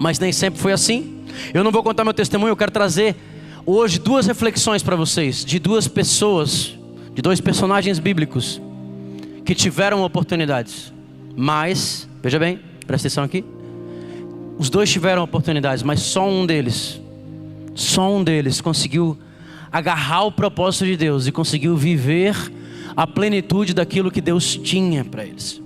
mas nem sempre foi assim. Eu não vou contar meu testemunho, eu quero trazer hoje duas reflexões para vocês, de duas pessoas, de dois personagens bíblicos, que tiveram oportunidades, mas, veja bem, presta atenção aqui. Os dois tiveram oportunidades, mas só um deles conseguiu agarrar o propósito de Deus e conseguiu viver a plenitude daquilo que Deus tinha para eles.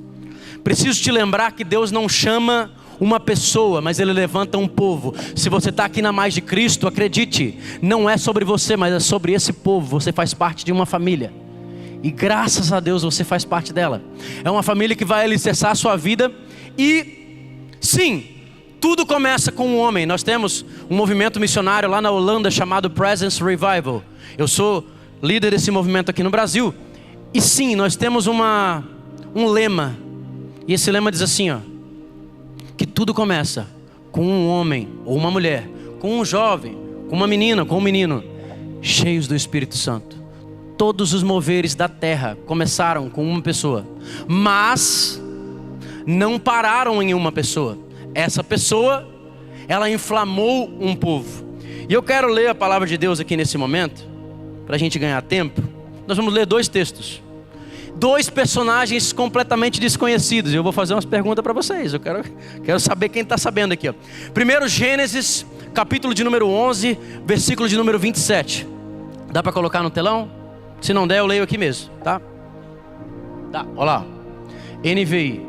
Preciso te lembrar que Deus não chama uma pessoa, mas Ele levanta um povo. Se você está aqui na Mais de Cristo, acredite, não é sobre você, mas é sobre esse povo. Você faz parte de uma família, e graças a Deus você faz parte dela. É uma família que vai alicerçar a sua vida. E sim, tudo começa com um homem. Nós temos um movimento missionário lá na Holanda chamado Presence Revival. Eu sou líder desse movimento aqui no Brasil. E sim, nós temos um lema. E esse lema diz assim, que tudo começa com um homem ou uma mulher, com um jovem, com uma menina, com um menino, cheios do Espírito Santo. Todos os moveres da terra começaram com uma pessoa, mas não pararam em uma pessoa. Essa pessoa, ela inflamou um povo. E eu quero ler a palavra de Deus aqui nesse momento, para a gente ganhar tempo. Nós vamos ler dois textos, dois personagens completamente desconhecidos. Eu vou fazer umas perguntas para vocês. Eu quero saber quem está sabendo aqui. Primeiro, Gênesis, capítulo de número 11, versículo de número 27. Dá para colocar no telão? Se não der, eu leio aqui mesmo, tá? Tá, olha lá. NVI.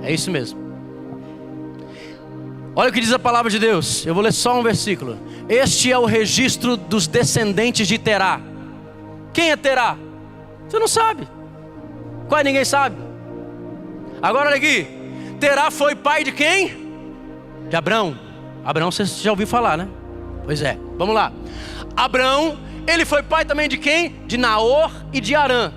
É isso mesmo. Olha o que diz a palavra de Deus. Eu vou ler só um versículo. Este é o registro dos descendentes de Terá. Quem é Terá? Você não sabe. Quase ninguém sabe. Agora olha aqui. Terá foi pai de quem? De Abrão. Abrão você já ouviu falar, né? Pois é, vamos lá. Abrão, ele foi pai também de quem? De Naor e de Arã.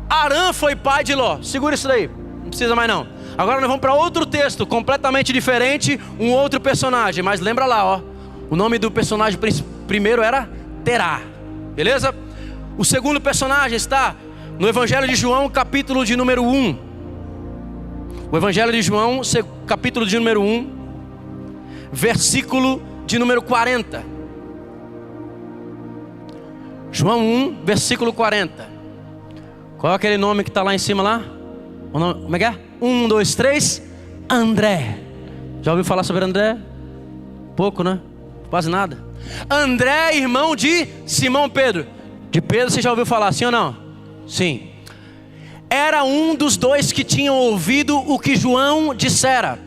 Arã foi pai de Ló. Segura isso daí, não precisa mais não. Agora nós vamos para outro texto, completamente diferente, um outro personagem. Mas lembra lá, o nome do personagem primeiro era Terá. Beleza? O segundo personagem está no Evangelho de João, capítulo de número 1. O Evangelho de João, capítulo de número 1, versículo de número 40. João 1, versículo 40. Qual é aquele nome que está lá em cima lá? Como é que é? 1, 2, 3, André. Já ouviu falar sobre André? Pouco, né? Quase nada. André, irmão de Simão Pedro. De Pedro você já ouviu falar, sim ou não? Sim. Era um dos dois que tinham ouvido o que João dissera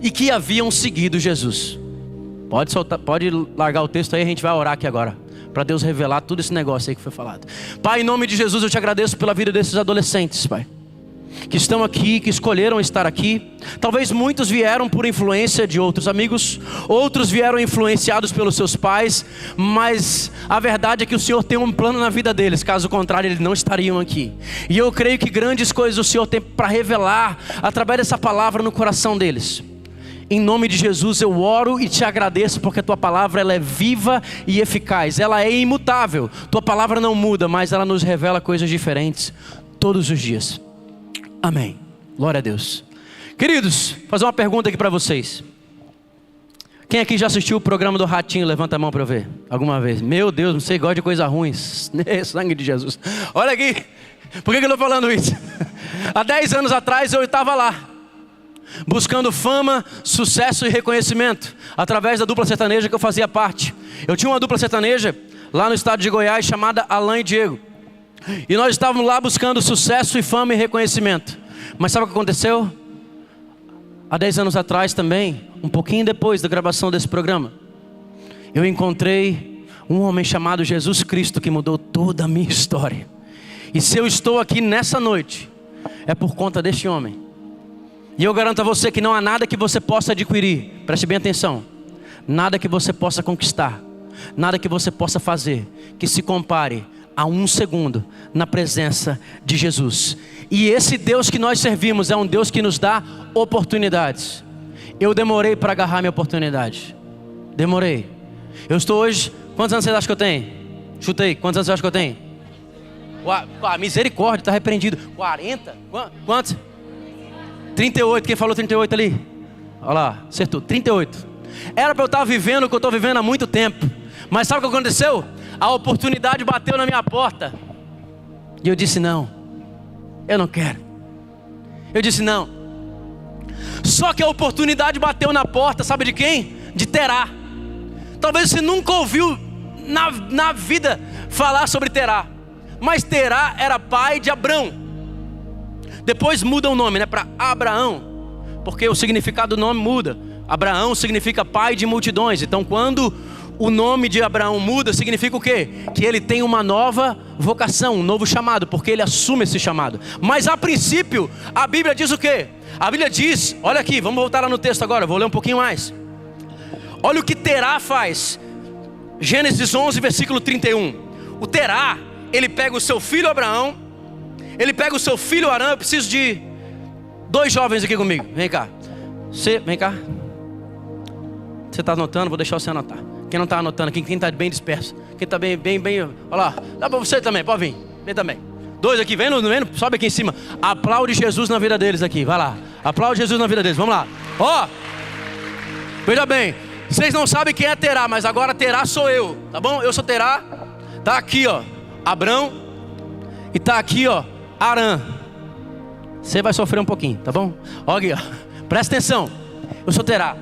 e que haviam seguido Jesus. Pode largar o texto aí, a gente vai orar aqui agora, para Deus revelar tudo esse negócio aí que foi falado. Pai, em nome de Jesus, eu te agradeço pela vida desses adolescentes, Pai, que estão aqui, que escolheram estar aqui. Talvez muitos vieram por influência de outros amigos, outros vieram influenciados pelos seus pais, mas a verdade é que o Senhor tem um plano na vida deles, caso contrário eles não estariam aqui. E eu creio que grandes coisas o Senhor tem para revelar através dessa palavra no coração deles. Em nome de Jesus eu oro e te agradeço, porque a tua palavra ela é viva e eficaz, ela é imutável. Tua palavra não muda, mas ela nos revela coisas diferentes todos os dias. Amém. Glória a Deus. Queridos, vou fazer uma pergunta aqui para vocês. Quem aqui já assistiu o programa do Ratinho? Levanta a mão para eu ver. Alguma vez? Meu Deus, você gosta de coisa ruim. Sangue de Jesus. Olha aqui. Por que eu estou falando isso? Há 10 anos atrás eu estava lá, buscando fama, sucesso e reconhecimento, através da dupla sertaneja que eu fazia parte. Eu tinha uma dupla sertaneja lá no estado de Goiás, chamada Alain e Diego. E nós estávamos lá buscando sucesso e fama e reconhecimento. Mas sabe o que aconteceu? Há 10 anos atrás também, um pouquinho depois da gravação desse programa, eu encontrei um homem chamado Jesus Cristo, que mudou toda a minha história. E se eu estou aqui nessa noite, é por conta deste homem. E eu garanto a você que não há nada que você possa adquirir, preste bem atenção, nada que você possa conquistar, nada que você possa fazer, que se compare a um segundo na presença de Jesus. E esse Deus que nós servimos é um Deus que nos dá oportunidades. Eu demorei para agarrar minha oportunidade. Demorei. Eu estou hoje, quantos anos você acha que eu tenho? Chutei, quantos anos você acha que eu tenho? Misericórdia, está repreendido. 40? Quantos? 38, quem falou 38 ali? Olha lá, acertou, 38. Era para eu estar vivendo o que eu estou vivendo há muito tempo. Mas sabe o que aconteceu? A oportunidade bateu na minha porta. E eu disse não, eu não quero. Eu disse não. Só que a oportunidade bateu na porta, sabe de quem? De Terá. Talvez você nunca ouviu na vida falar sobre Terá. Mas Terá era pai de Abrão. Depois muda o nome, né, para Abraão. Porque o significado do nome muda. Abraão significa pai de multidões. Então quando o nome de Abraão muda, significa o quê? Que ele tem uma nova vocação, um novo chamado, porque ele assume esse chamado. Mas a princípio, a Bíblia diz o quê? A Bíblia diz, olha aqui, vamos voltar lá no texto agora, vou ler um pouquinho mais. Olha o que Terá faz. Gênesis 11, versículo 31. O Terá, ele pega o seu filho Abraão, ele pega o seu filho Arã. Eu preciso de 2 jovens aqui comigo, vem cá. Vem cá. Você está anotando? Vou deixar você anotar. Quem não está anotando aqui, quem está bem disperso, quem está bem, olha lá, dá para você também, pode vir, vem também. 2 aqui, vem, sobe aqui em cima. Aplaude Jesus na vida deles aqui, vai lá. Aplaude Jesus na vida deles, vamos lá. Ó, veja bem, vocês não sabem quem é Terá, mas agora Terá sou eu, tá bom? Eu sou Terá, tá aqui ó, Abrão, e tá aqui ó, Arã. Você vai sofrer um pouquinho, tá bom? Olha aqui, ó, presta atenção, eu sou Terá.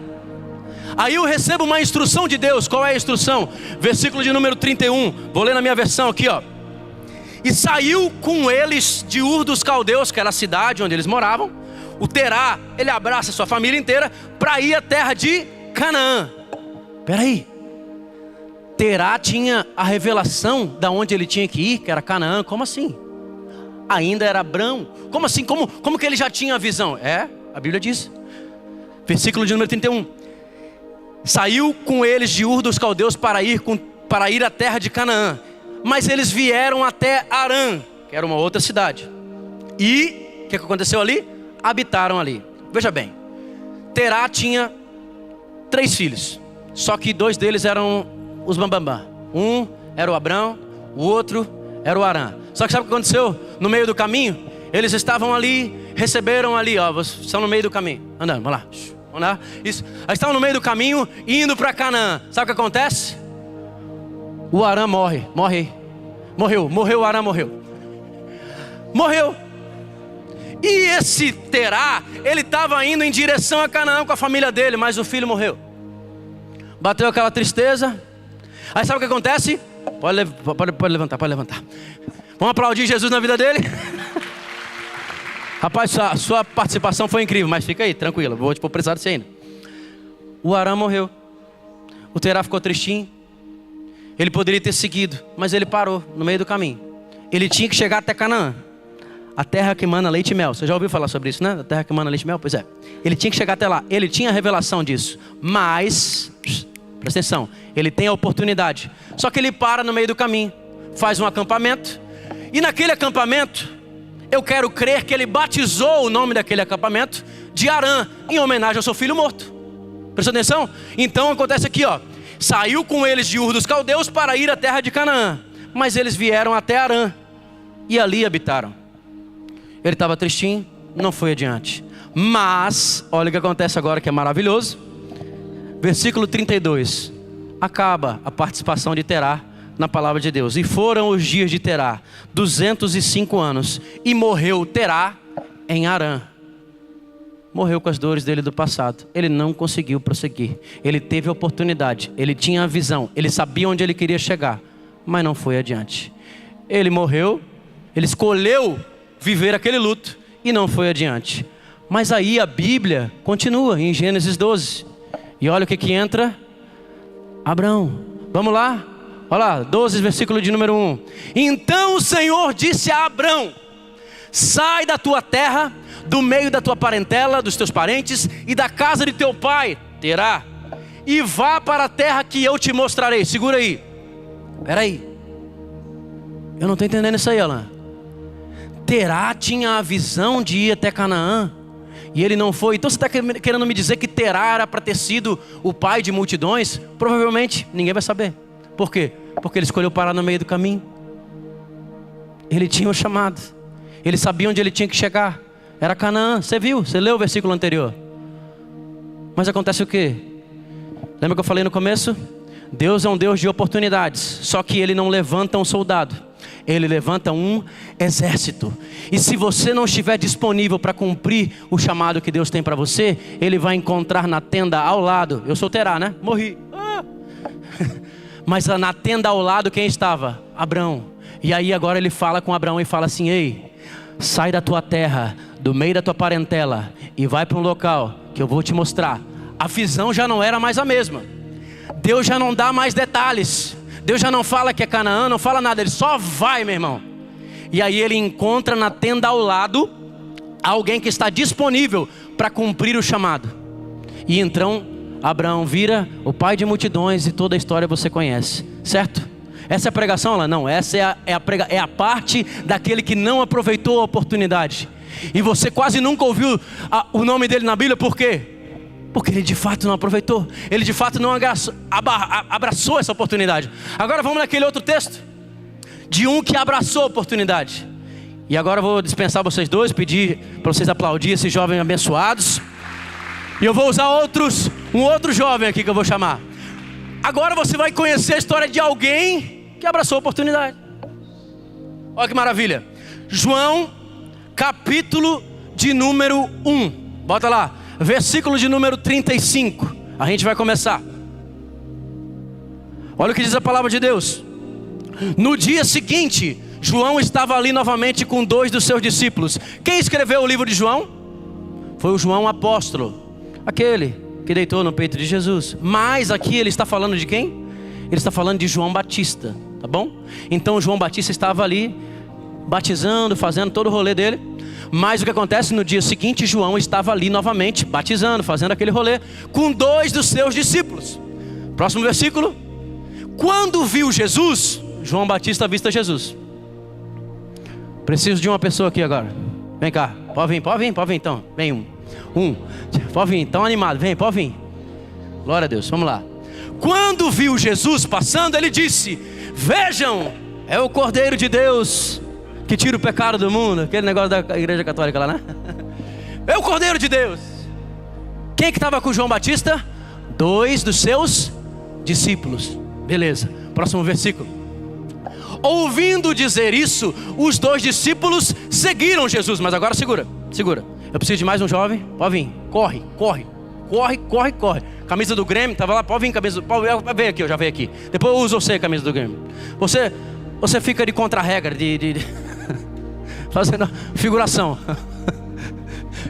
Aí eu recebo uma instrução de Deus. Qual é a instrução? Versículo de número 31. Vou ler na minha versão aqui, ó. E saiu com eles de Ur dos Caldeus, que era a cidade onde eles moravam. O Terá, ele abraça a sua família inteira para ir à terra de Canaã. Peraí. Terá tinha a revelação da onde ele tinha que ir, que era Canaã. Como assim? Ainda era Abrão. Como assim? Como que ele já tinha a visão? A Bíblia diz. Versículo de número 31. Saiu com eles de Ur dos Caldeus para ir à terra de Canaã. Mas eles vieram até Arã, que era uma outra cidade. E o que aconteceu ali? Habitaram ali. Veja bem, Terá tinha 3 filhos. Só que 2 deles eram os bambambam. Um era o Abrão, o outro era o Arã. Só que sabe o que aconteceu? No meio do caminho, eles estavam ali, receberam ali, ó, vocês estão no meio do caminho, andando, vamos lá. Vamos lá, isso. Eles estavam no meio do caminho, indo para Canaã. Sabe o que acontece? O Arã morreu, o Arã morreu. E esse Terá, ele estava indo em direção a Canaã com a família dele, mas o filho morreu. Bateu aquela tristeza. Aí sabe o que acontece? Pode levantar. Vamos aplaudir Jesus na vida dele? Rapaz, sua participação foi incrível, mas fica aí, tranquilo, vou te precisar disso ainda. O Arã morreu. O Terá ficou tristinho. Ele poderia ter seguido, mas ele parou no meio do caminho. Ele tinha que chegar até Canaã, a terra que mana leite e mel. Você já ouviu falar sobre isso, né? A terra que mana leite e mel? Pois é. Ele tinha que chegar até lá. Ele tinha a revelação disso. Mas, presta atenção, ele tem a oportunidade. Só que ele para no meio do caminho, faz um acampamento. E naquele acampamento, eu quero crer que ele batizou o nome daquele acampamento de Arã, em homenagem ao seu filho morto. Presta atenção? Então acontece aqui, ó. Saiu com eles de Ur dos Caldeus para ir à terra de Canaã. Mas eles vieram até Arã e ali habitaram. Ele estava tristinho, não foi adiante. Mas, olha o que acontece agora que é maravilhoso. Versículo 32. Acaba a participação de Terá na palavra de Deus. E foram os dias de Terá 205 anos. E morreu Terá em Arã. Morreu com as dores dele do passado. Ele não conseguiu prosseguir. Ele teve a oportunidade. Ele tinha a visão. Ele sabia onde ele queria chegar. Mas não foi adiante. Ele morreu. Ele escolheu viver aquele luto. E não foi adiante. Mas aí a Bíblia continua em Gênesis 12. E olha o que entra. Abrão. Vamos lá. Olha lá, 12, versículo de número 1. Então o Senhor disse a Abrão: sai da tua terra, do meio da tua parentela, dos teus parentes e da casa de teu pai, Terá, e vá para a terra que eu te mostrarei. Segura aí. Espera aí. Eu não estou entendendo isso aí, Alan. Terá tinha a visão de ir até Canaã e ele não foi. Então você está querendo me dizer que Terá era para ter sido o pai de multidões? Provavelmente ninguém vai saber. Por quê? Porque ele escolheu parar no meio do caminho. Ele tinha o chamado. Ele sabia onde ele tinha que chegar. Era Canaã. Você viu? Você leu o versículo anterior. Mas acontece o quê? Lembra que eu falei no começo? Deus é um Deus de oportunidades. Só que Ele não levanta um soldado, Ele levanta um exército. E se você não estiver disponível para cumprir o chamado que Deus tem para você, Ele vai encontrar na tenda ao lado. Eu sou Terá, né? Morri. Mas na tenda ao lado quem estava? Abrão. E aí agora Ele fala com Abraão e fala assim: ei, sai da tua terra, do meio da tua parentela, e vai para um local que eu vou te mostrar. A visão já não era mais a mesma. Deus já não dá mais detalhes. Deus já não fala que é Canaã, não fala nada. Ele só vai, meu irmão. E aí ele encontra na tenda ao lado alguém que está disponível para cumprir o chamado. E então Abraão vira o pai de multidões, e toda a história você conhece, certo? Essa é a pregação lá? Não, essa é a parte daquele que não aproveitou a oportunidade. E você quase nunca ouviu o nome dele na Bíblia. Por quê? Porque ele de fato não aproveitou. Ele de fato não abraçou essa oportunidade. Agora vamos naquele outro texto, de um que abraçou a oportunidade. E agora eu vou dispensar vocês dois, pedir para vocês aplaudir esses jovens abençoados. E eu vou usar um outro jovem aqui que eu vou chamar. Agora você vai conhecer a história de alguém que abraçou a oportunidade. Olha que maravilha. João, capítulo de número 1. Bota lá, versículo de número 35. A gente vai começar. Olha o que diz a palavra de Deus. No dia seguinte, João estava ali novamente com 2 dos seus discípulos. Quem escreveu o livro de João? Foi o João apóstolo, aquele que deitou no peito de Jesus. Mas aqui ele está falando de quem? Ele está falando de João Batista, tá bom? Então João Batista estava ali batizando, fazendo todo o rolê dele. Mas o que acontece no dia seguinte, João estava ali novamente batizando, fazendo aquele rolê com 2 dos seus discípulos. Próximo versículo. Quando viu Jesus, João Batista avista Jesus. Preciso de uma pessoa aqui agora. Vem cá, pode vir então. Vem um. Pode vir, tão animado, vem, pode vir. Glória a Deus, vamos lá. Quando viu Jesus passando, ele disse: vejam, é o Cordeiro de Deus que tira o pecado do mundo. Aquele negócio da igreja católica lá, né? É o Cordeiro de Deus. Quem que estava com João Batista? 2 dos seus discípulos. Beleza, próximo versículo. Ouvindo dizer isso, os 2 discípulos seguiram Jesus. Mas agora segura. Eu preciso de mais um jovem. Pode vir, corre. Camisa do Grêmio, estava lá, pode vir, camisa do... Vem aqui, eu já veio aqui. Depois eu uso você, camisa do Grêmio. Você fica de contra-regra, de fazendo figuração.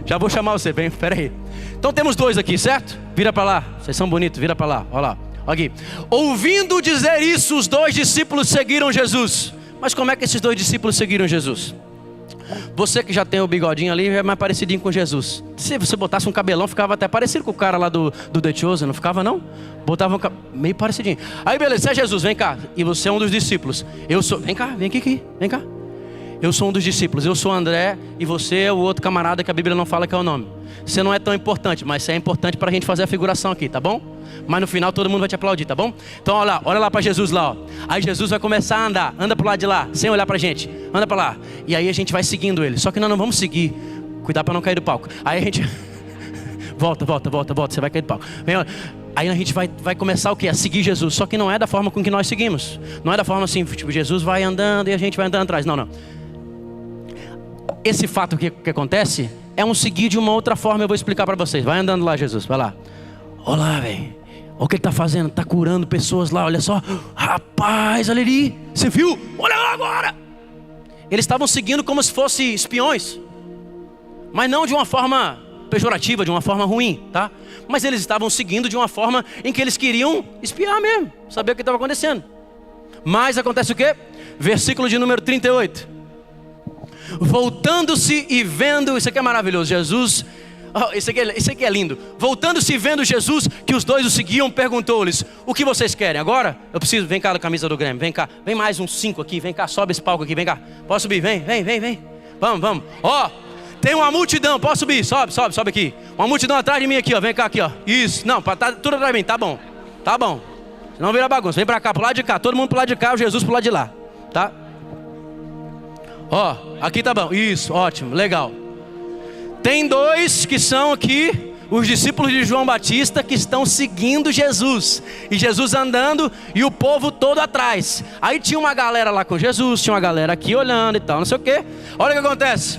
Já vou chamar você, bem, peraí. Então temos 2 aqui, certo? Vira para lá, vocês são bonitos, vira para lá, olha lá. Aqui. Ouvindo dizer isso, os 2 discípulos seguiram Jesus. Mas como é que esses 2 discípulos seguiram Jesus? Você que já tem o bigodinho ali, é mais parecidinho com Jesus. Se você botasse um cabelão, ficava até parecido com o cara lá do The Chosen, não ficava não? Botava meio parecidinho. Aí beleza, você é Jesus, vem cá. E você é um dos discípulos. Eu sou, vem cá, vem cá. Eu sou um dos discípulos, eu sou André, e você é o outro camarada que a Bíblia não fala que é o nome. Você não é tão importante, mas você é importante para a gente fazer a figuração aqui, tá bom? Mas no final todo mundo vai te aplaudir, tá bom? Então olha lá para Jesus lá, ó. Aí Jesus vai começar a andar, anda pro lado de lá, sem olhar pra gente, anda para lá. E aí a gente vai seguindo ele, só que nós não vamos seguir, cuidar para não cair do palco. Aí a gente, volta, você vai cair do palco. Vem, olha. Aí a gente vai começar o quê? A seguir Jesus, só que não é da forma com que nós seguimos. Não é da forma assim, tipo, Jesus vai andando e a gente vai andando atrás, não. Esse fato que acontece é um seguir de uma outra forma. Eu vou explicar para vocês. Vai andando lá, Jesus, vai lá. Olá, velho. Olha o que ele está fazendo, está curando pessoas lá, olha só. Rapaz, olha ali, você viu? Olha lá agora. Eles estavam seguindo como se fossem espiões, mas não de uma forma pejorativa, de uma forma ruim, tá? Mas eles estavam seguindo de uma forma em que eles queriam espiar mesmo, saber o que estava acontecendo. Mas acontece o quê? Versículo de número 38. Voltando-se e vendo, isso aqui é maravilhoso, Jesus, isso aqui é lindo. Voltando-se e vendo Jesus, que os 2 o seguiam, perguntou-lhes: o que vocês querem? Agora eu preciso, vem cá na camisa do Grêmio, vem cá, vem mais uns 5 aqui, vem cá, sobe esse palco aqui, vem cá, pode subir, vem, vamos, ó, tem uma multidão, pode subir, sobe aqui, uma multidão atrás de mim aqui, ó, vem cá aqui, ó, isso, não, tá tudo atrás de mim, tá bom, senão vira bagunça, vem pra cá, pro lado de cá, todo mundo pro lado de cá, o Jesus pro lado de lá, tá? Ó, aqui tá bom, isso, ótimo, legal. Tem 2 que são aqui os discípulos de João Batista que estão seguindo Jesus. E Jesus andando e o povo todo atrás. Aí tinha uma galera lá com Jesus, tinha uma galera aqui olhando e tal, não sei o quê. Olha o que acontece.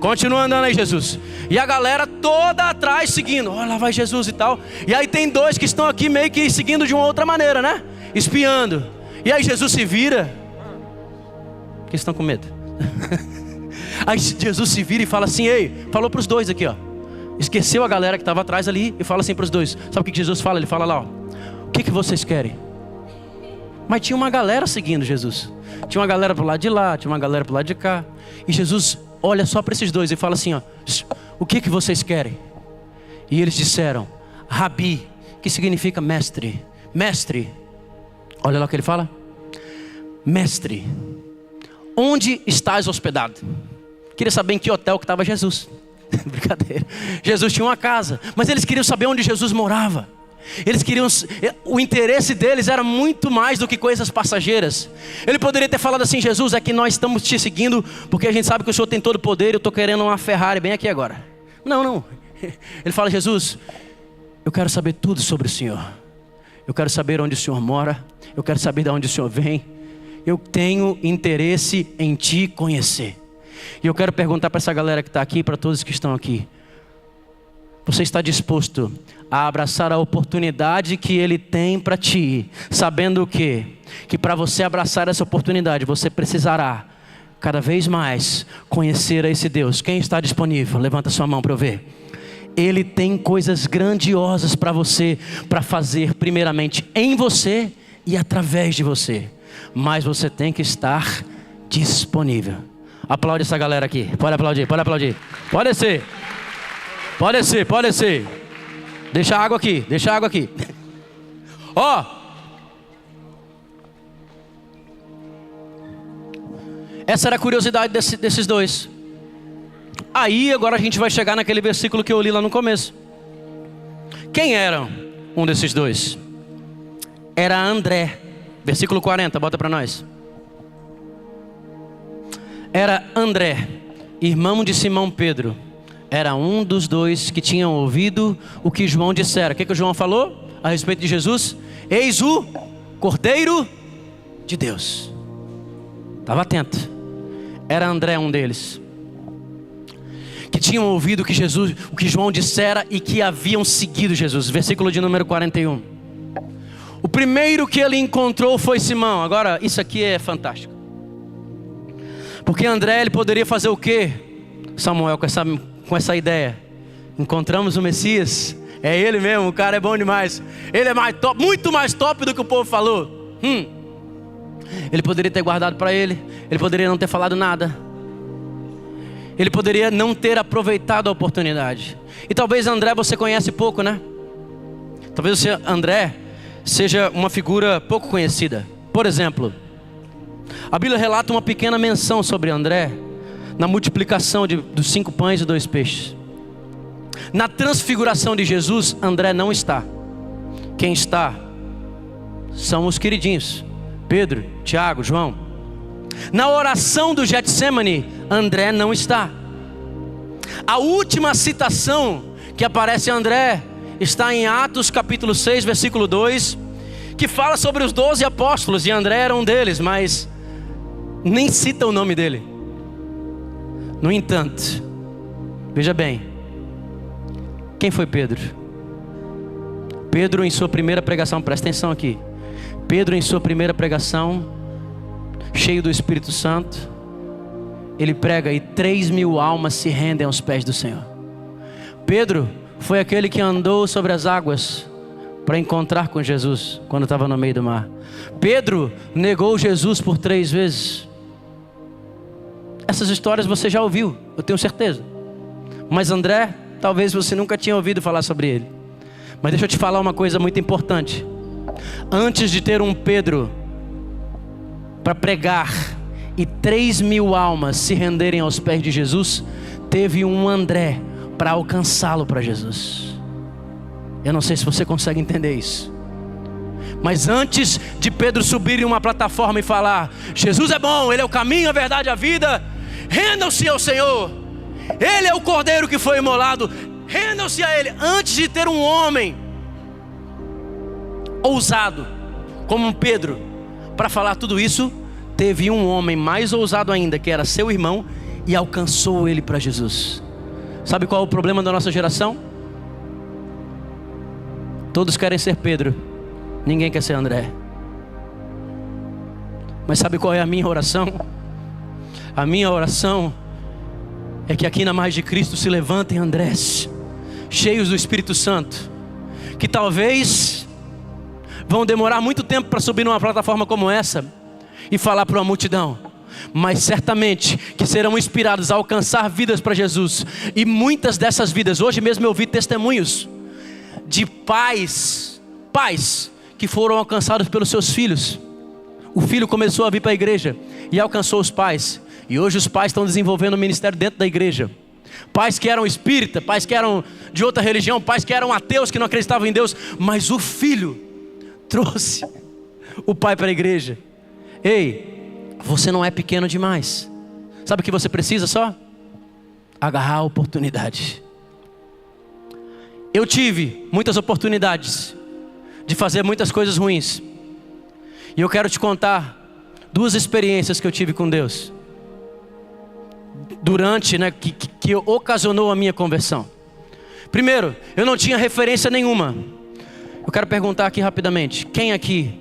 Continua andando aí Jesus. E a galera toda atrás seguindo. Olha lá vai Jesus e tal. E aí tem dois que estão aqui meio que seguindo de uma outra maneira, né? Espiando. E aí Jesus se vira. Que estão com medo. Aí Jesus se vira e fala assim, ei, falou para os dois aqui, ó. Esqueceu a galera que estava atrás ali e fala assim para os dois. Sabe o que Jesus fala? Ele fala lá, ó. O que vocês querem? Mas tinha uma galera seguindo Jesus. Tinha uma galera pro lado de lá, tinha uma galera pro lado de cá. E Jesus olha só para esses dois e fala assim, ó. O que vocês querem? E eles disseram, Rabi, que significa mestre. Mestre. Olha lá o que ele fala. Mestre, onde estás hospedado? Queria saber em que hotel que estava Jesus. Brincadeira. Jesus tinha uma casa, mas eles queriam saber onde Jesus morava. Eles queriam, o interesse deles era muito mais do que coisas passageiras. Ele poderia ter falado assim, Jesus, é que nós estamos te seguindo porque a gente sabe que o Senhor tem todo o poder e eu estou querendo uma Ferrari bem aqui agora. Não. Ele fala, Jesus, eu quero saber tudo sobre o Senhor. Eu quero saber onde o Senhor mora. Eu quero saber de onde o Senhor vem. Eu tenho interesse em te conhecer. E eu quero perguntar para essa galera que está aqui, para todos que estão aqui. Você está disposto a abraçar a oportunidade que Ele tem para ti, sabendo o quê? Que para você abraçar essa oportunidade, você precisará cada vez mais conhecer a esse Deus. Quem está disponível? Levanta sua mão para eu ver. Ele tem coisas grandiosas para você, para fazer primeiramente em você e através de você. Mas você tem que estar disponível. Aplaude essa galera aqui. Pode aplaudir, pode aplaudir. Pode descer. Pode descer, pode descer. Deixa a água aqui, deixa a água aqui. Ó. Essa era a curiosidade desses dois. Aí agora a gente vai chegar naquele versículo que eu li lá no começo. Quem era um desses dois? Era André. Versículo 40, bota para nós. Era André, irmão de Simão Pedro. Era um dos dois que tinham ouvido o que João dissera. O que João falou a respeito de Jesus? Eis o Cordeiro de Deus. Estava atento. Era André um deles. Que tinham ouvido o que João dissera e que haviam seguido Jesus. Versículo de número 41. O primeiro que ele encontrou foi Simão. Agora, isso aqui é fantástico. Porque André, ele poderia fazer o quê? Samuel, com essa ideia. Encontramos o Messias. É ele mesmo, o cara é bom demais. Ele é mais top, muito mais top do que o povo falou. Ele poderia ter guardado para ele. Ele poderia não ter falado nada. Ele poderia não ter aproveitado a oportunidade. E talvez André você conhece pouco, né? Talvez você, André, seja uma figura pouco conhecida. Por exemplo, a Bíblia relata uma pequena menção sobre André na multiplicação dos 5 pães e 2 peixes. Na transfiguração de Jesus, André não está. Quem está são os queridinhos, Pedro, Tiago, João. Na oração do Getsemane, André não está. A última citação que aparece em André está em Atos capítulo 6, versículo 2, que fala sobre os 12 apóstolos, e André era um deles, mas nem cita o nome dele. No entanto, veja bem, quem foi Pedro? Pedro em sua primeira pregação, presta atenção aqui. Pedro em sua primeira pregação, cheio do Espírito Santo, ele prega e 3.000 almas se rendem aos pés do Senhor. Pedro foi aquele que andou sobre as águas para encontrar com Jesus quando estava no meio do mar. Pedro negou Jesus por 3 vezes. Essas histórias você já ouviu, eu tenho certeza. Mas André, talvez você nunca tinha ouvido falar sobre ele. Mas deixa eu te falar uma coisa muito importante. Antes de ter um Pedro para pregar e 3.000 almas se renderem aos pés de Jesus, teve um André para alcançá-lo para Jesus. Eu não sei se você consegue entender isso. Mas antes de Pedro subir em uma plataforma e falar: Jesus é bom, Ele é o caminho, a verdade e a vida, rendam-se ao Senhor, Ele é o Cordeiro que foi imolado, rendam-se a Ele. Antes de ter um homem ousado como um Pedro para falar tudo isso, teve um homem mais ousado ainda, que era seu irmão, e alcançou ele para Jesus. Sabe qual é o problema da nossa geração? Todos querem ser Pedro, ninguém quer ser André. Mas sabe qual é a minha oração? A minha oração é que aqui na Mais de Cristo se levantem Andrés, cheios do Espírito Santo, que talvez vão demorar muito tempo para subir numa plataforma como essa e falar para uma multidão, mas certamente que serão inspirados a alcançar vidas para Jesus. E muitas dessas vidas, hoje mesmo eu ouvi testemunhos de pais que foram alcançados pelos seus filhos. O filho começou a vir para a igreja e alcançou os pais, e hoje os pais estão desenvolvendo um ministério dentro da igreja. Pais que eram espírita, pais que eram de outra religião, pais que eram ateus, que não acreditavam em Deus, mas o filho trouxe o pai para a igreja. Ei, você não é pequeno demais. Sabe o que você precisa só? Agarrar a oportunidade. Eu tive muitas oportunidades de fazer muitas coisas ruins, e eu quero te contar 2 experiências que eu tive com Deus durante, que ocasionou a minha conversão. Primeiro, eu não tinha referência nenhuma. Eu quero perguntar aqui rapidamente: quem aqui,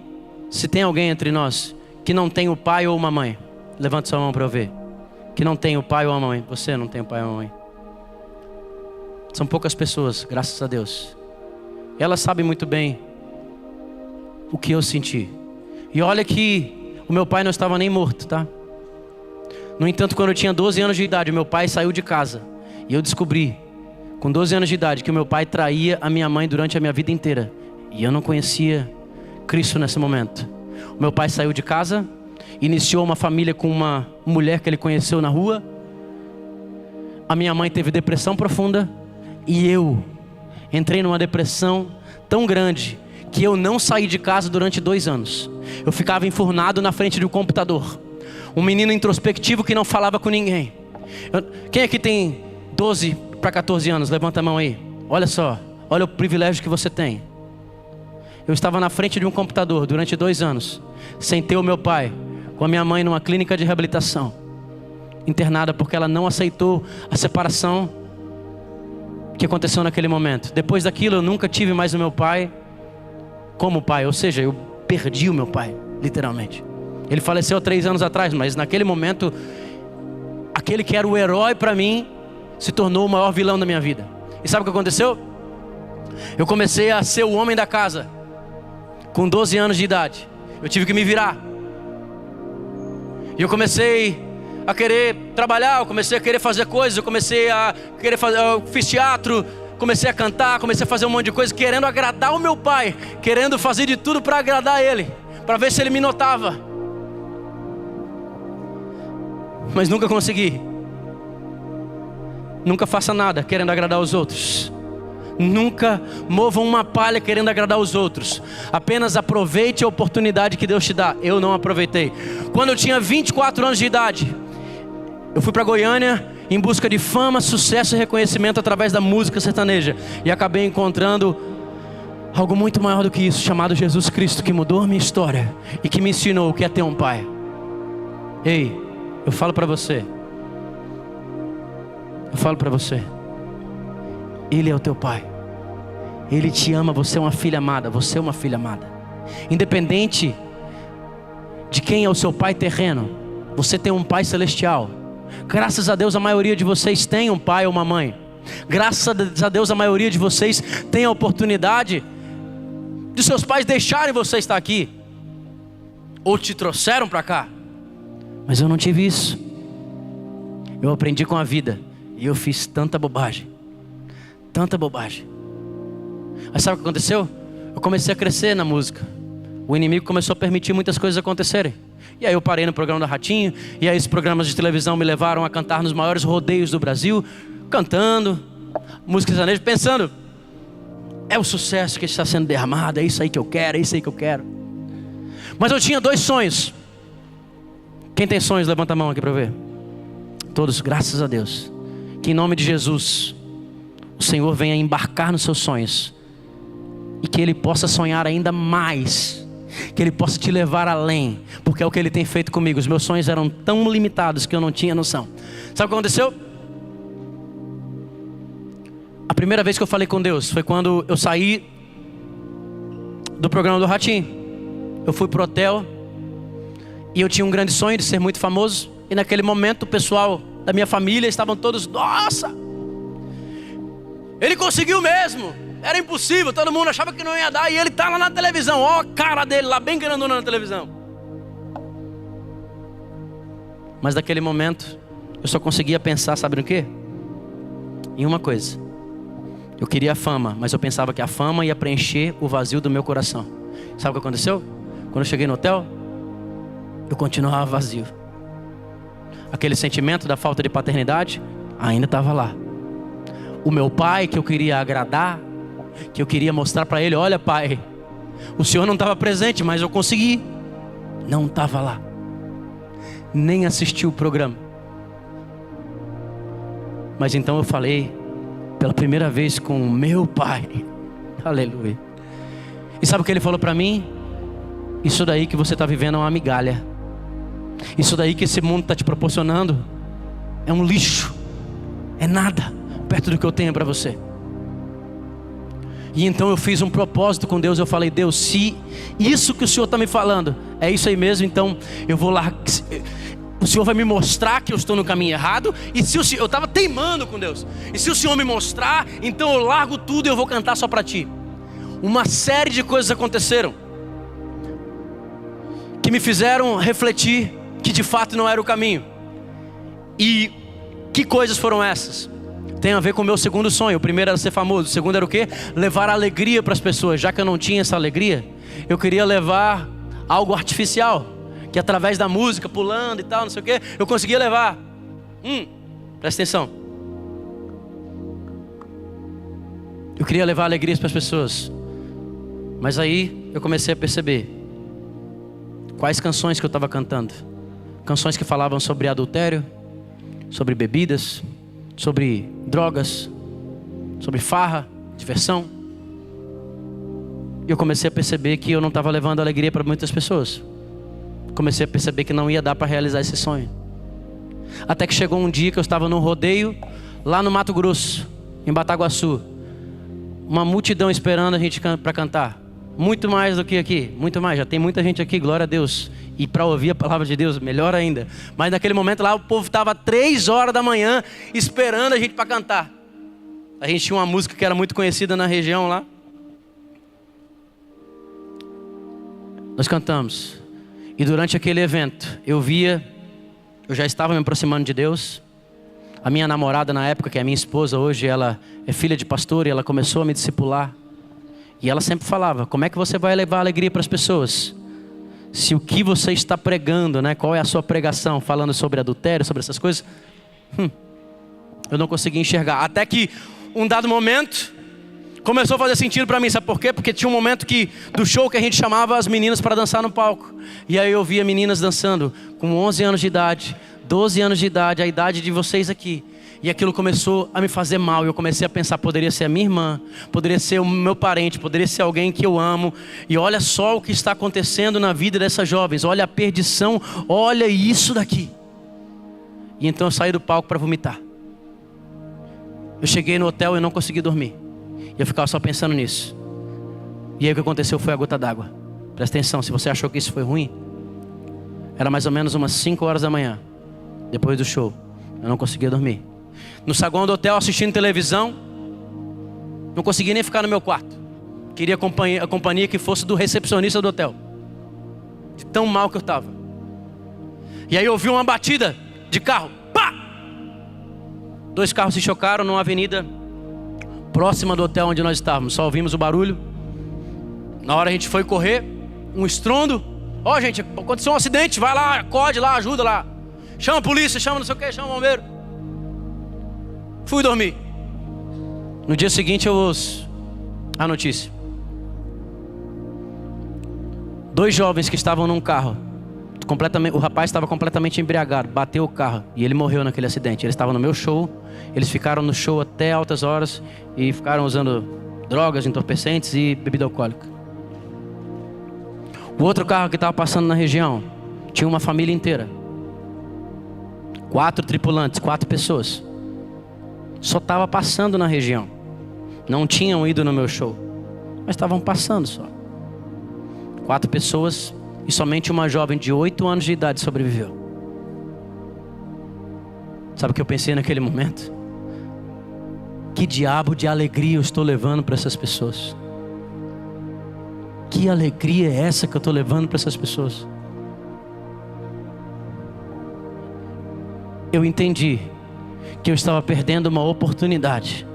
se tem alguém entre nós que não tem o pai ou uma mãe? Levante sua mão para eu ver. Que não tem o pai ou a mãe. Você não tem o pai ou a mãe. São poucas pessoas, graças a Deus. Elas sabem muito bem o que eu senti. E olha que o meu pai não estava nem morto, tá? No entanto, quando eu tinha 12 anos de idade, o meu pai saiu de casa. E eu descobri, com 12 anos de idade, que o meu pai traía a minha mãe durante a minha vida inteira. E eu não conhecia Cristo nesse momento. O meu pai saiu de casa, iniciou uma família com uma mulher que ele conheceu na rua. A minha mãe teve depressão profunda. E eu entrei numa depressão tão grande que eu não saí de casa durante 2 anos. Eu ficava enfurnado na frente do computador. Um menino introspectivo que não falava com ninguém. Quem aqui tem 12 para 14 anos? Levanta a mão aí. Olha só, olha o privilégio que você tem. Eu estava na frente de um computador durante 2 anos, sem ter o meu pai, com a minha mãe numa clínica de reabilitação, internada porque ela não aceitou a separação que aconteceu naquele momento. Depois daquilo eu nunca tive mais o meu pai como pai, ou seja, eu perdi o meu pai, literalmente. Ele faleceu há 3 anos atrás, mas naquele momento, aquele que era o herói para mim, se tornou o maior vilão da minha vida. E sabe o que aconteceu? Eu comecei a ser o homem da casa, com 12 anos de idade. Eu tive que me virar. E eu comecei a querer trabalhar, eu comecei a querer fazer coisas, eu comecei a querer fazer, eu fiz teatro, comecei a cantar, comecei a fazer um monte de coisa, querendo agradar o meu pai, querendo fazer de tudo para agradar ele, para ver se ele me notava. Mas nunca consegui. Nunca faça nada querendo agradar os outros. Nunca mova uma palha querendo agradar os outros. Apenas aproveite a oportunidade que Deus te dá. Eu não aproveitei. Quando eu tinha 24 anos de idade, eu fui para Goiânia em busca de fama, sucesso e reconhecimento através da música sertaneja. E acabei encontrando algo muito maior do que isso, chamado Jesus Cristo, que mudou a minha história e que me ensinou o que é ter um pai. Ei, eu falo para você. Eu falo para você. Ele é o teu pai. Ele te ama, você é uma filha amada. Você é uma filha amada. Independente de quem é o seu pai terreno, você tem um pai celestial. Graças a Deus a maioria de vocês tem um pai ou uma mãe. Graças a Deus a maioria de vocês tem a oportunidade de seus pais deixarem você estar aqui, ou te trouxeram para cá. Mas eu não tive isso. Eu aprendi com a vida. E eu fiz tanta bobagem. Tanta bobagem. Mas sabe o que aconteceu? Eu comecei a crescer na música. O inimigo começou a permitir muitas coisas acontecerem. E aí eu parei no programa da Ratinho. E aí esses programas de televisão me levaram a cantar nos maiores rodeios do Brasil. Cantando música sertaneja, pensando: é o sucesso que está sendo derramado. É isso aí que eu quero, é isso aí que eu quero. Mas eu tinha 2 sonhos. Quem tem sonhos, levanta a mão aqui para eu ver. Todos, graças a Deus. Que em nome de Jesus, o Senhor venha embarcar nos seus sonhos. E que Ele possa sonhar ainda mais. Que Ele possa te levar além. Porque é o que Ele tem feito comigo. Os meus sonhos eram tão limitados que eu não tinha noção. Sabe o que aconteceu? A primeira vez que eu falei com Deus foi quando eu saí do programa do Ratinho. Eu fui pro hotel e eu tinha um grande sonho de ser muito famoso. E naquele momento o pessoal da minha família estavam todos: nossa, ele conseguiu mesmo, era impossível, todo mundo achava que não ia dar. E ele tá lá na televisão, ó a cara dele lá bem grandona na televisão. Mas naquele momento eu só conseguia pensar, sabe no quê? Em uma coisa. Eu queria a fama, mas eu pensava que a fama ia preencher o vazio do meu coração. Sabe o que aconteceu? Quando eu cheguei no hotel, eu continuava vazio. Aquele sentimento da falta de paternidade ainda estava lá. O meu pai que eu queria agradar, que eu queria mostrar para ele: olha pai, o senhor não estava presente, mas eu consegui. Não estava lá. Nem assisti o programa. Mas então eu falei pela primeira vez com o meu pai. Aleluia. E sabe o que ele falou para mim? Isso daí que você está vivendo é uma migalha. Isso daí que esse mundo está te proporcionando é um lixo. É nada perto do que eu tenho para você. E então eu fiz um propósito com Deus. Eu falei: Deus, se isso que o Senhor está me falando é isso aí mesmo, então eu vou lá. O Senhor vai me mostrar que eu estou no caminho errado. E se o Senhor, eu estava teimando com Deus. E se o Senhor me mostrar, então eu largo tudo e eu vou cantar só para Ti. Uma série de coisas aconteceram que me fizeram refletir que de fato não era o caminho. E que coisas foram essas? Tem a ver com o meu segundo sonho. O primeiro era ser famoso. O segundo era o quê? Levar alegria para as pessoas. Já que eu não tinha essa alegria, eu queria levar algo artificial, que através da música, pulando e tal, não sei o quê, eu conseguia levar. Presta atenção. Eu queria levar alegrias para as pessoas. Mas aí eu comecei a perceber quais canções que eu estava cantando. Canções que falavam sobre adultério, sobre bebidas, sobre drogas, sobre farra, diversão. E eu comecei a perceber que eu não estava levando alegria para muitas pessoas. Comecei a perceber que não ia dar para realizar esse sonho. Até que chegou um dia que eu estava num rodeio lá no Mato Grosso, em Bataguaçu. Uma multidão esperando a gente para cantar. Muito mais do que aqui, muito mais. Já tem muita gente aqui, glória a Deus. E para ouvir a palavra de Deus, melhor ainda. Mas naquele momento lá o povo estava 3 horas da manhã esperando a gente para cantar. A gente tinha uma música que era muito conhecida na região lá. Nós cantamos. E durante aquele evento, eu já estava me aproximando de Deus. A minha namorada na época, que é minha esposa hoje, ela é filha de pastor e ela começou a me discipular. E ela sempre falava: como é que você vai levar alegria para as pessoas? Se o que você está pregando, né? Qual é a sua pregação? Falando sobre adultério, sobre essas coisas. Eu não conseguia enxergar. Até que um dado momento começou a fazer sentido para mim. Sabe por quê? Porque tinha um momento do show que a gente chamava as meninas para dançar no palco. E aí eu via meninas dançando com 11 anos de idade, 12 anos de idade, a idade de vocês aqui. E aquilo começou a me fazer mal. E eu comecei a pensar: poderia ser a minha irmã, poderia ser o meu parente, poderia ser alguém que eu amo. E olha só o que está acontecendo na vida dessas jovens. Olha a perdição, olha isso daqui. E então eu saí do palco para vomitar. Eu cheguei no hotel e não consegui dormir. E eu ficava só pensando nisso. E aí o que aconteceu foi a gota d'água. Presta atenção, se você achou que isso foi ruim, era mais ou menos umas 5 horas da manhã, depois do show. Eu não conseguia dormir. No saguão do hotel, assistindo televisão. Não conseguia nem ficar no meu quarto. Queria a companhia que fosse do recepcionista do hotel, de tão mal que eu estava. E aí eu ouvi uma batida de carro. Pá! 2 carros se chocaram numa avenida próxima do hotel onde nós estávamos. Só ouvimos o barulho. Na hora a gente foi correr, um estrondo. Ó, gente, aconteceu um acidente. Vai lá, acorde lá, ajuda lá. Chama a polícia, chama não sei o que, chama o bombeiro. Fui dormir. No dia seguinte eu ouço a notícia. 2 jovens que estavam num carro O rapaz estava completamente embriagado, bateu o carro e ele morreu naquele acidente. Ele estava no meu show, eles ficaram no show até altas horas e ficaram usando drogas, entorpecentes e bebida alcoólica. O outro carro que estava passando na região tinha uma família inteira. 4 tripulantes, 4 pessoas. Só estava passando na região. Não tinham ido no meu show, mas estavam passando só. 4 pessoas e somente uma jovem de 8 anos de idade sobreviveu. Sabe o que eu pensei naquele momento? Que diabo de alegria eu estou levando para essas pessoas? Que alegria é essa que eu estou levando para essas pessoas? Eu entendi que eu estava perdendo uma oportunidade,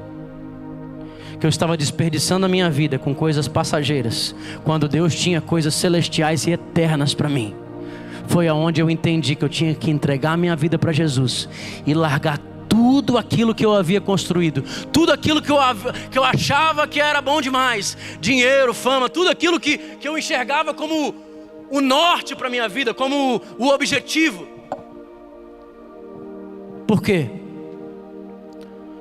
que eu estava desperdiçando a minha vida com coisas passageiras, quando Deus tinha coisas celestiais e eternas para mim. Foi aonde eu entendi que eu tinha que entregar a minha vida para Jesus e largar tudo aquilo que eu havia construído, tudo aquilo que eu achava que era bom demais, dinheiro, fama, tudo aquilo que eu enxergava como o norte para a minha vida, como o objetivo. Por quê?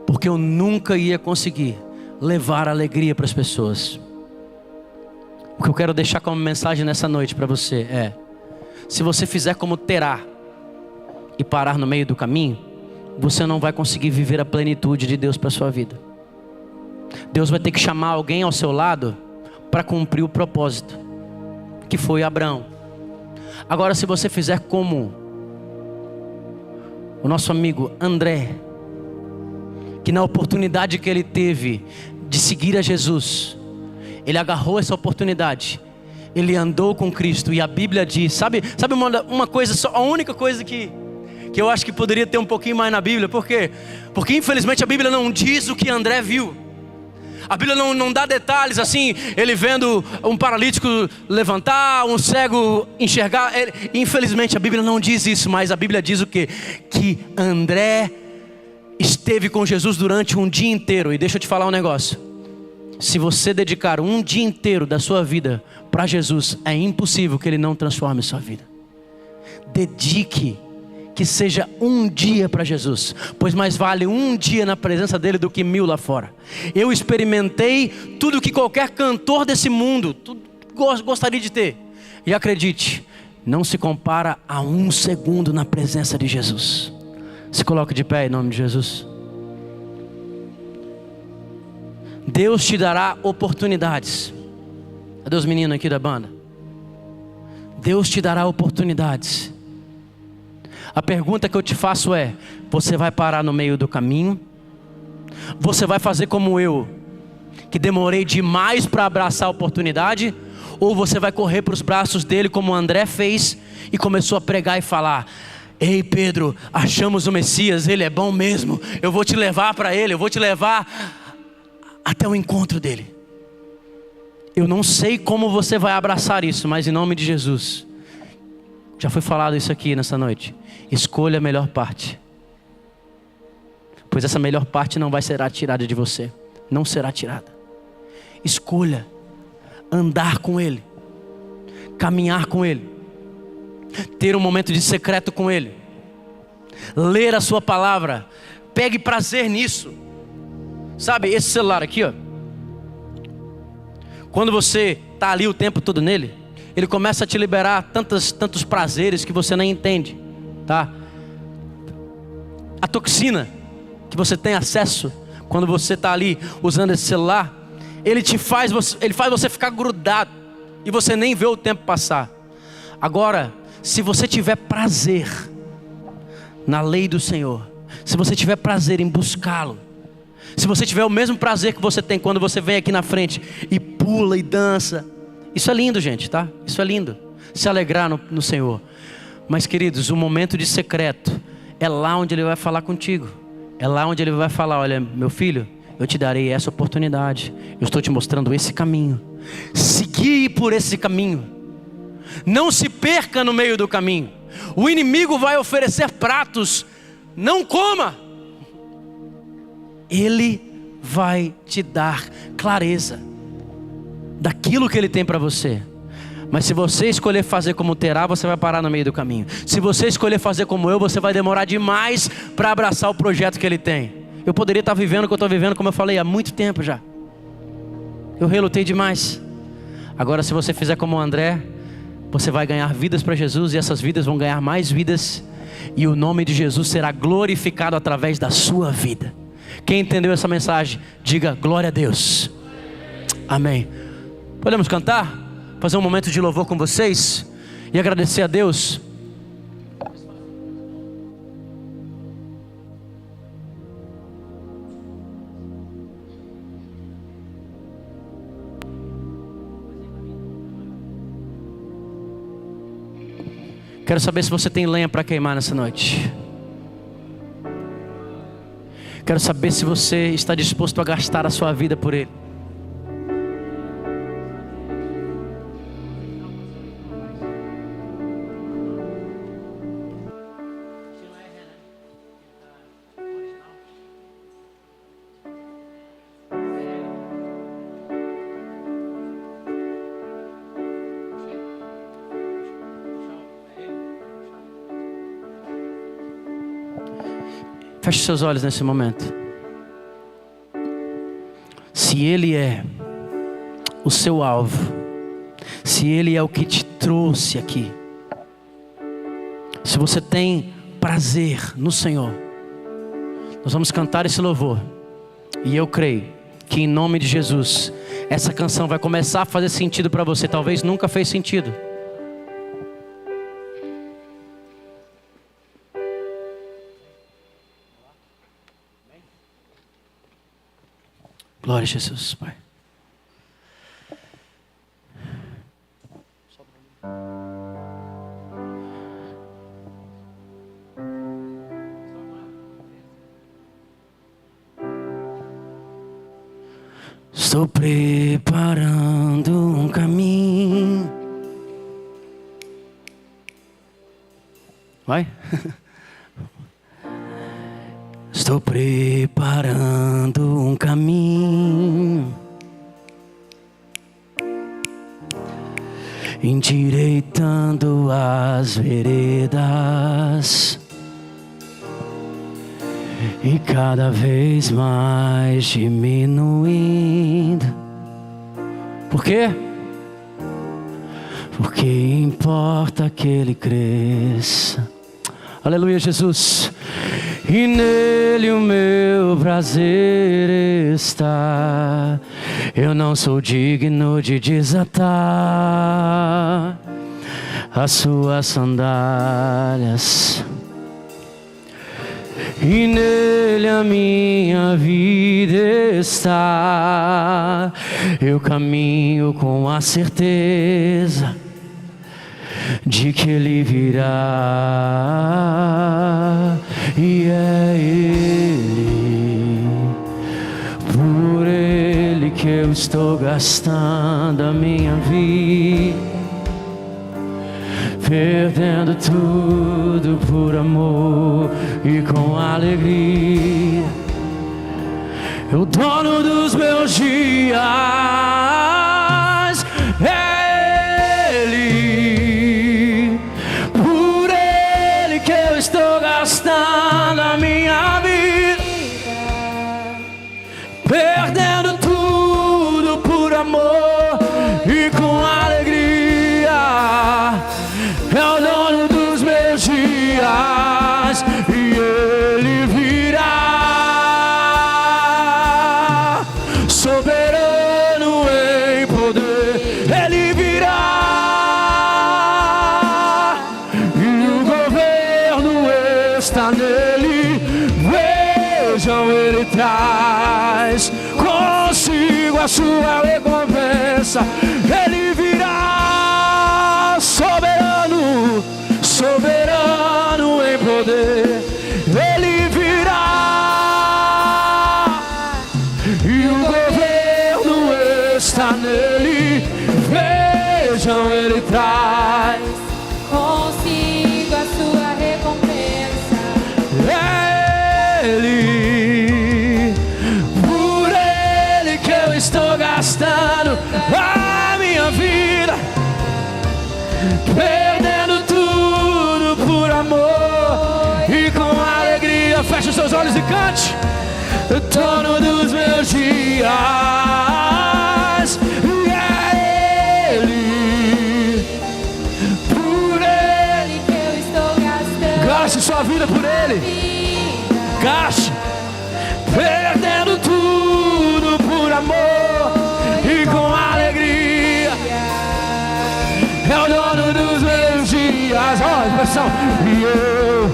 Porque eu nunca ia conseguir levar alegria para as pessoas. O que eu quero deixar como mensagem nessa noite para você é: se você fizer como Terá e parar no meio do caminho, você não vai conseguir viver a plenitude de Deus para a sua vida. Deus vai ter que chamar alguém ao seu lado para cumprir o propósito, que foi Abraão. Agora, se você fizer como o nosso amigo André, que na oportunidade que ele teve de seguir a Jesus, ele agarrou essa oportunidade, ele andou com Cristo. E a Bíblia diz, sabe uma coisa só, a única coisa que eu acho que poderia ter um pouquinho mais na Bíblia. Por quê? Porque infelizmente a Bíblia não diz o que André viu. A Bíblia não dá detalhes assim, ele vendo um paralítico levantar, um cego enxergar. Infelizmente a Bíblia não diz isso, mas a Bíblia diz o quê? Que André esteve com Jesus durante um dia inteiro. E deixa eu te falar um negócio: se você dedicar um dia inteiro da sua vida para Jesus, é impossível que Ele não transforme sua vida. Dedique, que seja um dia para Jesus, pois mais vale um dia na presença dele do que 1000 lá fora. Eu experimentei tudo que qualquer cantor desse mundo gostaria de ter, e acredite, não se compara a um segundo na presença de Jesus. Se coloque de pé em nome de Jesus. Deus te dará oportunidades. Cadê os meninos aqui da banda? Deus te dará oportunidades. A pergunta que eu te faço é: você vai parar no meio do caminho? Você vai fazer como eu, que demorei demais para abraçar a oportunidade? Ou você vai correr para os braços dele como André fez e começou a pregar e falar: ei Pedro, achamos o Messias, ele é bom mesmo, eu vou te levar para ele, eu vou te levar até o encontro dele. Eu não sei como você vai abraçar isso, mas em nome de Jesus, já foi falado isso aqui nessa noite: escolha a melhor parte, pois essa melhor parte não vai ser tirada de você, não será tirada. Escolha andar com Ele, caminhar com Ele, ter um momento de secreto com Ele, ler a sua palavra. Pegue prazer nisso. Sabe, esse celular aqui, ó, quando você está ali o tempo todo nele, ele começa a te liberar tantos prazeres que você nem entende, tá? A toxina que você tem acesso quando você está ali usando esse celular, ele faz você ficar grudado e você nem vê o tempo passar. Agora, se você tiver prazer na lei do Senhor, se você tiver prazer em buscá-lo, se você tiver o mesmo prazer que você tem quando você vem aqui na frente e pula e dança, isso é lindo, gente, tá? Isso é lindo, se alegrar no Senhor. Mas queridos, o momento de secreto é lá onde Ele vai falar contigo. É lá onde Ele vai falar: olha, meu filho, eu te darei essa oportunidade, eu estou te mostrando esse caminho, segui por esse caminho, não se perca no meio do caminho. O inimigo vai oferecer pratos, não coma. Ele vai te dar clareza daquilo que Ele tem para você, Mas se você escolher fazer como Terá, você vai parar no meio do caminho. Se você escolher fazer como eu, você vai demorar demais para abraçar o projeto que ele tem. Eu poderia estar vivendo o que eu estou vivendo, como eu falei, há muito tempo já. Eu relutei demais. Agora, se você fizer como o André, você vai ganhar vidas para Jesus, e essas vidas vão ganhar mais vidas, e o nome de Jesus será glorificado através da sua vida. Quem entendeu essa mensagem, diga glória a Deus. Amém. Podemos cantar? Fazer um momento de louvor com vocês e agradecer a Deus. Quero saber se você tem lenha para queimar nessa noite. Quero saber se você está disposto a gastar a sua vida por Ele. Feche seus olhos nesse momento. Se Ele é o seu alvo, se Ele é o que te trouxe aqui, se você tem prazer no Senhor, nós vamos cantar esse louvor. E eu creio que em nome de Jesus, essa canção vai começar a fazer sentido para você. Talvez nunca fez sentido. Glória a Jesus, Pai. Estou preparando um caminho. Vai? Estou preparando um caminho, endireitando as veredas, e cada vez mais diminuindo. Por quê? Porque importa que Ele cresça. Aleluia, Jesus. E nele o meu prazer está. Eu não sou digno de desatar as suas sandálias. E nele a minha vida está. Eu caminho com a certeza de que Ele virá, e é Ele, por Ele que eu estou gastando a minha vida, perdendo tudo por amor e com alegria. O dono dos meus dias é Ele, por Ele que eu estou gastando a minha vida, perdendo tudo por amor e com alegria. É o dono dos meus dias e Ele virá, soberano em poder. Ele virá e o governo está nele. Vejam, Ele traz consigo a sua recompensa. Ele virá, soberano, soberano em poder. Ele virá e o governo está nele. Vejam, Ele traz consigo a sua recompensa. Ele, por Ele que eu estou gastando a minha vida, perdendo tudo por amor e com alegria. Feche os seus olhos e cante. Dono dos meus dias, é Ele, por Ele que eu estou gastando. gaste sua vida por Ele, gaste, perdendo tudo por amor e com alegria. É o dono dos meus dias. Ó, a expressão. E eu,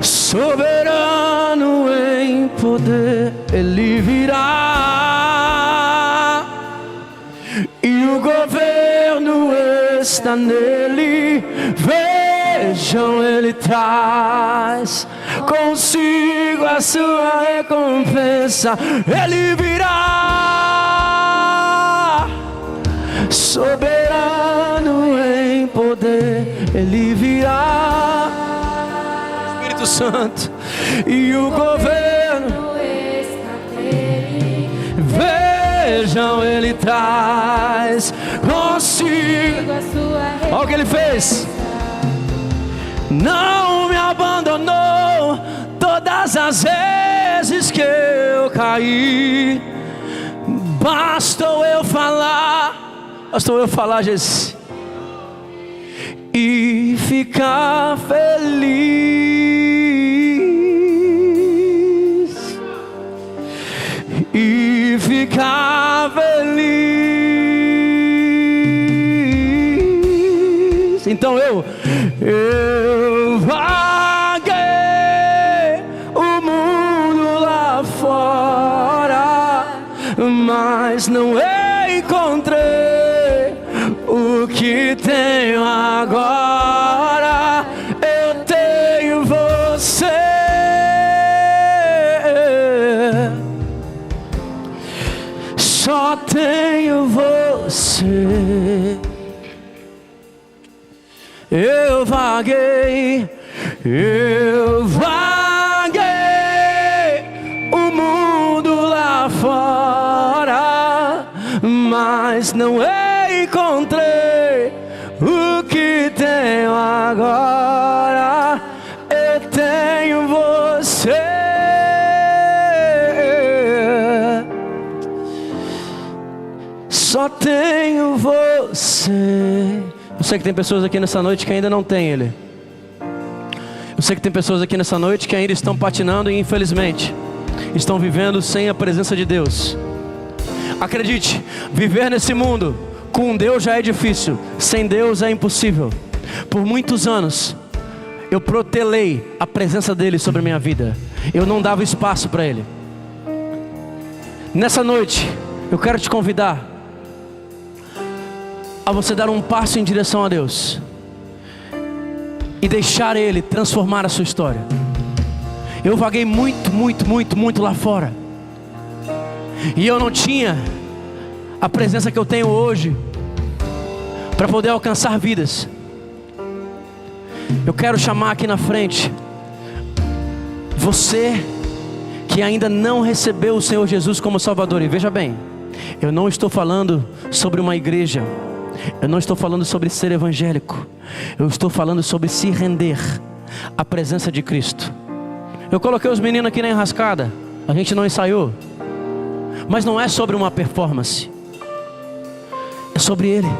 soberano em poder, Ele virá, e o governo está nele. Vejam, Ele traz consigo a sua recompensa. Ele virá, soberano em poder, Ele virá, Espírito Santo, e o governo está nele. vejam, Ele traz consigo. A sua Olha o que Ele fez. Não me abandonou todas as vezes que eu caí. Bastou eu falar, Jesus, e ficar feliz, e ficar feliz. Então eu vaguei o mundo lá fora, mas não encontrei o que tenho agora. Eu tenho você, só tenho você. Eu vaguei o mundo lá fora, mas não encontrei o que tenho agora. Eu tenho você, só tenho você. Eu sei que tem pessoas aqui nessa noite que ainda não têm Ele. Eu sei que tem pessoas aqui nessa noite que ainda estão patinando e infelizmente estão vivendo sem a presença de Deus. Acredite, viver nesse mundo com Deus já é difícil, sem Deus é impossível. Por muitos anos eu protelei a presença dEle sobre a minha vida. Eu não dava espaço para Ele. Nessa noite eu quero te convidar a você dar um passo em direção a Deus e deixar Ele transformar a sua história. Eu vaguei muito lá fora, e eu não tinha a presença que eu tenho hoje para poder alcançar vidas. Eu quero chamar aqui na frente você que ainda não recebeu o Senhor Jesus como Salvador. E veja bem, eu não estou falando sobre uma igreja, eu não estou falando sobre ser evangélico, eu estou falando sobre se render à presença de Cristo. Eu coloquei os meninos aqui na enrascada, a gente não ensaiou, mas não é sobre uma performance, é sobre Ele.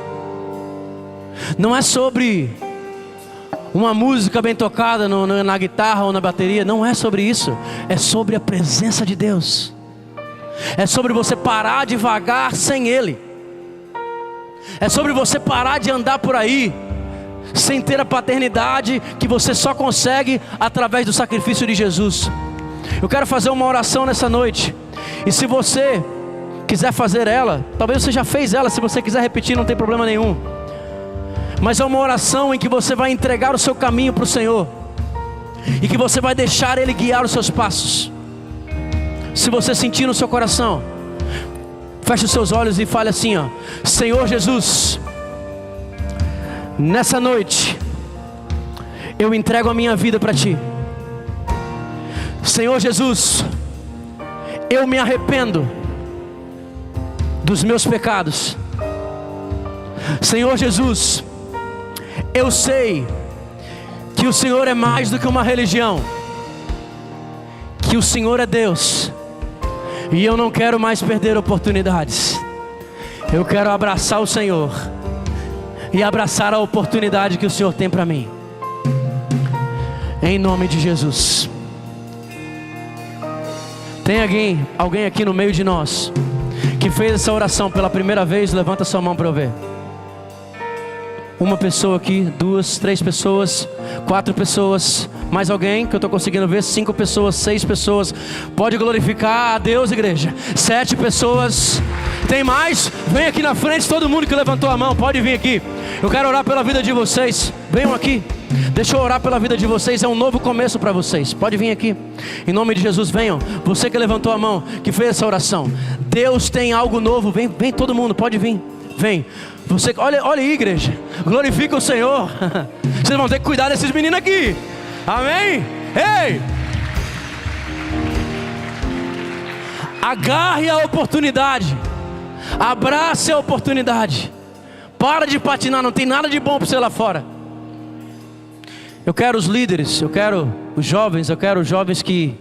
Não é sobre uma música bem tocada na guitarra ou na bateria. Não é sobre isso, é sobre a presença de Deus. É sobre você parar de vagar sem Ele. É sobre você parar de andar por aí sem ter a paternidade que você só consegue através do sacrifício de Jesus. Eu quero fazer uma oração nessa noite, e se você quiser fazer ela, talvez você já fez ela, se você quiser repetir não tem problema nenhum. Mas é uma oração em que você vai entregar o seu caminho para o Senhor, e que você vai deixar Ele guiar os seus passos. Se você sentir no seu coração, feche os seus olhos e fale assim, ó: Senhor Jesus, nessa noite eu entrego a minha vida para Ti. Senhor Jesus, eu me arrependo dos meus pecados. Senhor Jesus, eu sei que o Senhor é mais do que uma religião, que o Senhor é Deus, e eu não quero mais perder oportunidades. Eu quero abraçar o Senhor e abraçar a oportunidade que o Senhor tem para mim, em nome de Jesus. Tem alguém aqui no meio de nós que fez essa oração pela primeira vez? Levanta sua mão para eu ver. Uma pessoa aqui, 2, 3 pessoas, 4 pessoas, mais alguém que eu estou conseguindo ver? 5 pessoas, 6 pessoas. Pode glorificar a Deus, igreja. 7 pessoas. Tem mais? Vem aqui na frente, todo mundo que levantou a mão, pode vir aqui. Eu quero orar pela vida de vocês. Venham aqui. Deixa eu orar pela vida de vocês. É um novo começo para vocês. Pode vir aqui. Em nome de Jesus, venham. Você que levantou a mão, que fez essa oração. Deus tem algo novo. Vem todo mundo, pode vir. Vem. Você, olha aí, igreja. Glorifica o Senhor. Vocês vão ter que cuidar desses meninos aqui. Amém? Ei! Agarre a oportunidade. Abrace a oportunidade. Para de patinar, não tem nada de bom para você lá fora. Eu quero os líderes, eu quero os jovens que